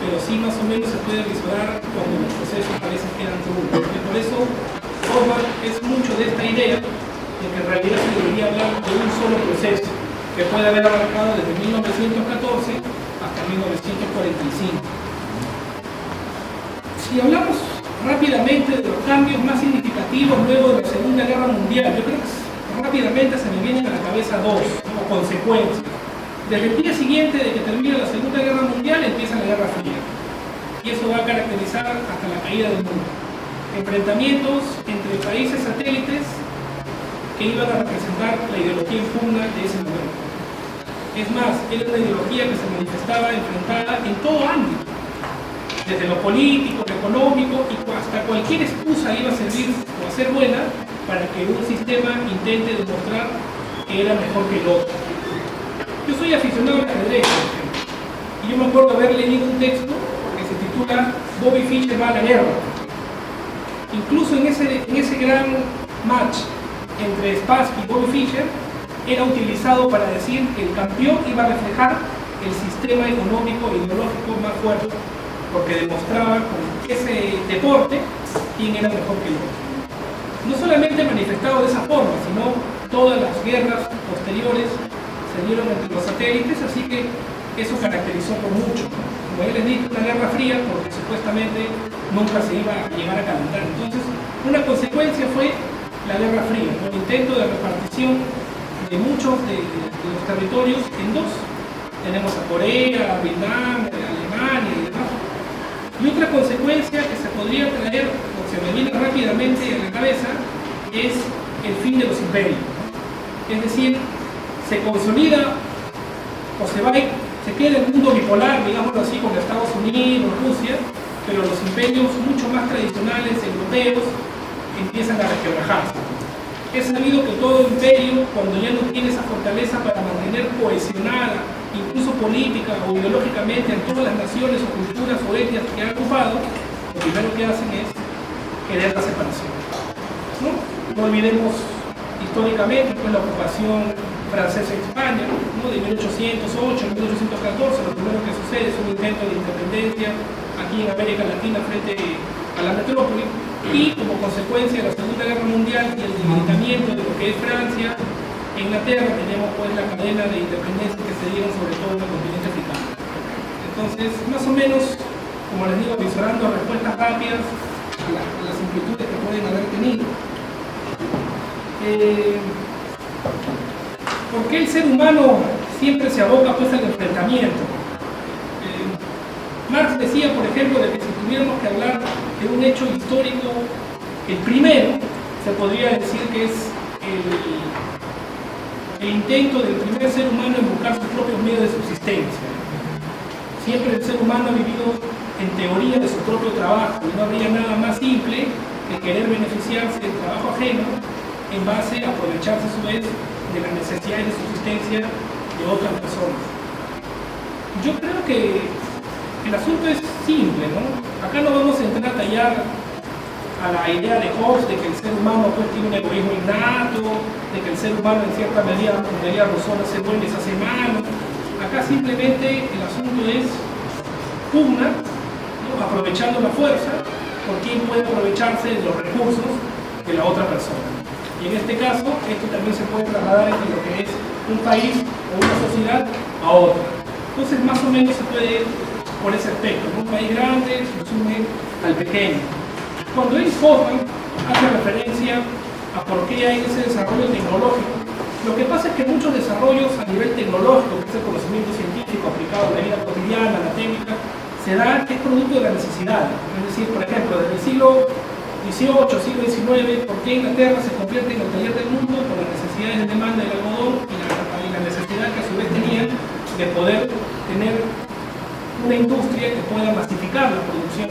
Speaker 1: pero sí más o menos se puede visualizar cuando los procesos parecen que eran turbulentos. Y por eso Hobsbawm es mucho de esta idea de que en realidad se debería hablar de un solo proceso que puede haber abarcado desde 1914 hasta 1945. Si hablamos rápidamente de los cambios más significativos luego de la Segunda Guerra Mundial, yo creo que rápidamente se me vienen a la cabeza dos, ¿no? Consecuencias. Desde el día siguiente de que termina la Segunda Guerra Mundial empieza la Guerra Fría. Y eso va a caracterizar hasta la caída del mundo. Enfrentamientos entre países satélites que iban a representar la ideología en pugna de ese momento. Es más, era una ideología que se manifestaba enfrentada en todo ámbito, desde lo político, lo económico, y hasta cualquier excusa iba a servir o a ser buena para que un sistema intente demostrar que era mejor que el otro. Yo soy aficionado al ajedrez, por ejemplo, y yo me acuerdo haber leído un texto que se titula Bobby Fischer va a la guerra. Incluso en ese gran match entre Spassky y Bobby Fischer era utilizado para decir que el campeón iba a reflejar el sistema económico e ideológico más fuerte, porque demostraba con ese deporte quién era mejor que el otro. No solamente manifestado de esa forma, sino todas las guerras posteriores se dieron entre los satélites, así que eso caracterizó por mucho, ¿no? Como ya les dije, una guerra fría, porque supuestamente nunca se iba a llegar a calentar. Entonces, una consecuencia fue la Guerra Fría, ¿no? El intento de repartición de muchos de los territorios en dos. Tenemos a Corea, a Vietnam, a Alemania y demás. Y otra consecuencia que se podría traer, o se me viene rápidamente a la cabeza, es el fin de los imperios, ¿no? Es decir, se consolida o se queda el mundo bipolar, digámoslo así, con Estados Unidos, Rusia, pero los imperios mucho más tradicionales europeos empiezan a resquebrajarse. Es sabido que todo imperio, cuando ya no tiene esa fortaleza para mantener cohesionada, incluso política o ideológicamente, a todas las naciones o culturas o etnias que han ocupado, lo primero que hacen es querer la separación, ¿no? No olvidemos históricamente pues, la ocupación francesa en España, ¿no? De 1808 a 1814, lo primero que sucede es un intento de independencia aquí en América Latina frente a la metrópoli, y como consecuencia de la Segunda Guerra Mundial y el debilitamiento de lo que es Francia e Inglaterra, tenemos pues la cadena de independencia que se dieron sobre todo en el continente africano. Entonces, más o menos, como les digo, visorando respuestas rápidas a las inquietudes que pueden haber tenido. ¿Por qué el ser humano siempre se aboca pues al enfrentamiento? Marx decía, por ejemplo, de que si tuviéramos que hablar de un hecho histórico, el primero, se podría decir que es el intento del primer ser humano en buscar sus propios medios de subsistencia. Siempre el ser humano ha vivido en teoría de su propio trabajo, y no habría nada más simple que querer beneficiarse del trabajo ajeno en base a aprovecharse a su vez de las necesidades de subsistencia de otras personas. Yo creo que el asunto es simple, ¿no? Acá no vamos a entrar a tallar a la idea de Hobbes de que el ser humano pues, tiene un egoísmo innato, de que el ser humano en cierta medida Rousseau hace bueno y se hace malo. Acá simplemente el asunto es pugna, ¿no? Aprovechando la fuerza por quien puede aprovecharse de los recursos de la otra persona. Y en este caso, esto también se puede trasladar entre lo que es un país o una sociedad a otra. Entonces, más o menos se puede ir por ese aspecto, ¿no? Un país grande se resume al pequeño. Cuando Hobsbawm hace referencia a por qué hay ese desarrollo tecnológico, lo que pasa es que muchos desarrollos a nivel tecnológico, que es el conocimiento científico aplicado a la vida cotidiana, a la técnica, se da que es producto de la necesidad. Es decir, por ejemplo, desde el siglo XVIII, siglo XIX, ¿por qué Inglaterra se convierte en el taller del mundo? Por las necesidades de demanda del algodón y la necesidad que a su vez tenían de poder tener una industria que pueda masificar la producción.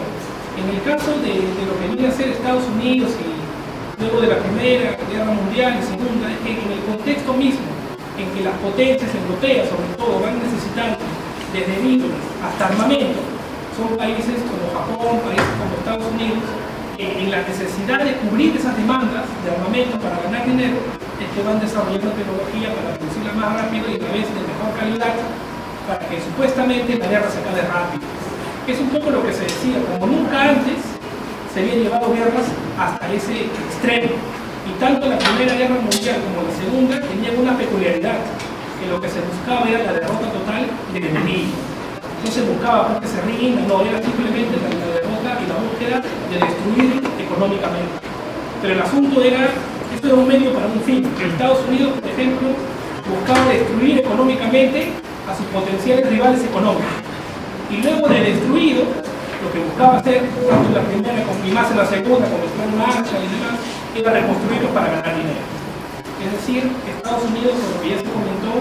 Speaker 1: En el caso de lo que viene a ser Estados Unidos y luego de la Primera Guerra Mundial y Segunda, es que en el contexto mismo en que las potencias europeas, sobre todo, van necesitando desde víveres hasta armamento, son países como Japón, países como Estados Unidos, en la necesidad de cubrir esas demandas de armamento para ganar dinero, es que van desarrollando tecnología para producirla más rápido y a la vez de mejor calidad, para que supuestamente la guerra se acabe rápido. Es un poco lo que se decía, como nunca antes se habían llevado guerras hasta ese extremo. Y tanto la Primera Guerra Mundial como la Segunda tenían una peculiaridad, que lo que se buscaba era la derrota total del enemigo. No se buscaba porque se rinda, no, era simplemente la derrota y la búsqueda de destruir económicamente. Pero el asunto era, esto era un medio para un fin. Estados Unidos, por ejemplo, buscaba destruir económicamente a sus potenciales rivales económicos. Y luego de destruido, lo que buscaba hacer, tanto en la primera y más en la segunda, con el plan Marshall y demás, era reconstruirlos para ganar dinero. Es decir, Estados Unidos, por lo que ya se comentó,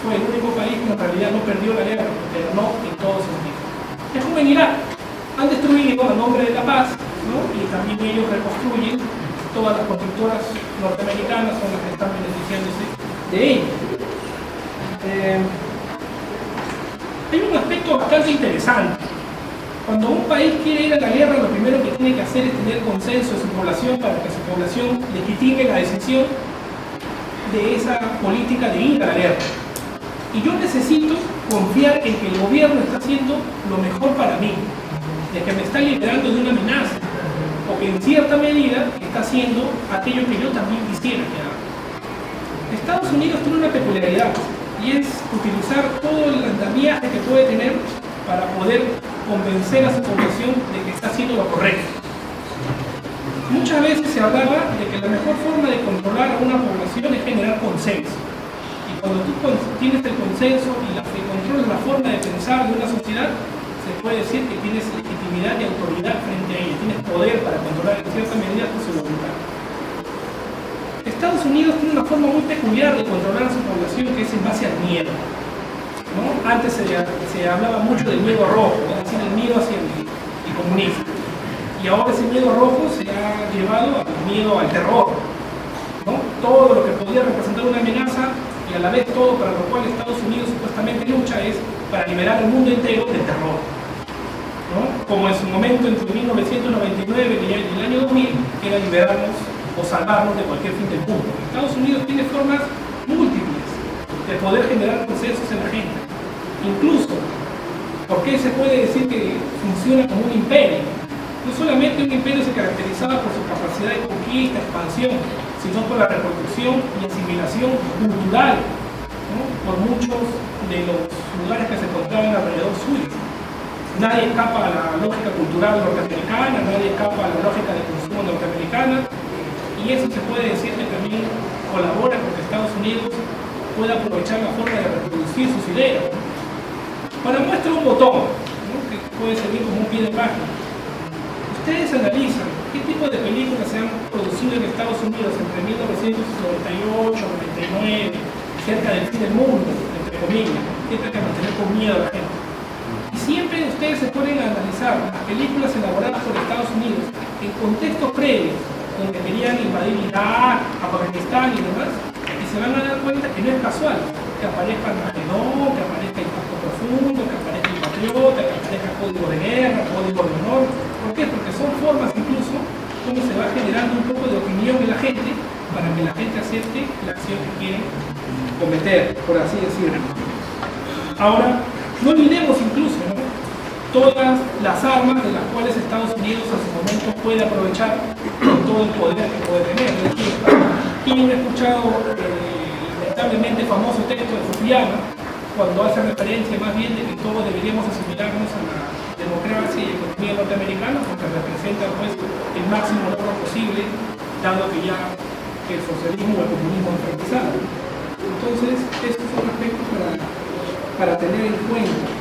Speaker 1: fue el único país que en realidad no perdió la guerra, pero no en todos sentidos. Es como en Irak, han destruido a nombre de la paz, ¿no? Y también ellos reconstruyen, todas las constructoras norteamericanas son las que están beneficiándose de ello. Hay un aspecto bastante interesante. Cuando un país quiere ir a la guerra, lo primero que tiene que hacer es tener consenso de su población para que su población legitime la decisión de esa política de ir a la guerra. Y yo necesito confiar en que el gobierno está haciendo lo mejor para mí, de que me está liberando de una amenaza, o que en cierta medida está haciendo aquello que yo también quisiera que haga. Estados Unidos tiene una peculiaridad, y es utilizar todo el andamiaje que puede tener para poder convencer a su población de que está haciendo lo correcto. Muchas veces se hablaba de que la mejor forma de controlar a una población es generar consenso. Y cuando tú tienes el consenso y que controlas la forma de pensar de una sociedad, se puede decir que tienes legitimidad y autoridad frente a ella, tienes poder para controlar en cierta medida su voluntad. Estados Unidos tiene una forma muy peculiar de controlar a su población, que es en base al miedo, ¿no? Antes se hablaba mucho del miedo rojo, es decir, el miedo hacia el comunismo. Y ahora ese miedo rojo se ha llevado al miedo al terror, ¿no? Todo lo que podía representar una amenaza y a la vez todo para lo cual Estados Unidos supuestamente lucha es para liberar al mundo entero del terror, ¿no? Como en su momento entre 1999 y el año 2000 era liberarnos o salvarnos de cualquier fin del mundo. Estados Unidos tiene formas múltiples de poder generar consensos en la gente. Incluso, ¿por qué se puede decir que funciona como un imperio? No solamente un imperio se caracterizaba por su capacidad de conquista, expansión, sino por la reproducción y asimilación cultural, ¿no? Por muchos de los lugares que se encontraban alrededor suyo. Nadie escapa a la lógica cultural norteamericana, nadie escapa a la lógica de consumo norteamericana, y eso se puede decir que también colabora con que Estados Unidos pueda aprovechar la forma de reproducir sus ideas. Para muestra un botón, ¿no? Que puede servir como un pie de página. Ustedes analizan qué tipo de películas se han producido en Estados Unidos entre 1998 y 99, cerca del fin del mundo, entre comillas, siempre hay que mantener con miedo a la gente. Y siempre ustedes se ponen a analizar las películas elaboradas por Estados Unidos en contextos previos, donde querían invadir Irak, Afganistán y demás, y se van a dar cuenta que no es casual que aparezca Armagedón, que aparezca Impacto Profundo, que aparezca El Patriota, que aparezca Código de Guerra, Código de Honor. ¿Por qué? Porque son formas incluso como se va generando un poco de opinión en la gente para que la gente acepte la acción que quieren cometer, por así decirlo. Ahora, no olvidemos incluso, ¿no?, todas las armas de las cuales Estados Unidos en su momento puede aprovechar con todo el poder que puede tener. Es decir, aquí he escuchado lamentablemente el famoso texto de Fukuyama, cuando hace referencia más bien de que todos deberíamos asimilarnos a la democracia y economía norteamericana, porque representa pues el máximo logro posible, dado que ya el socialismo o el comunismo han fracasado. Entonces, estos son aspectos para tener en cuenta.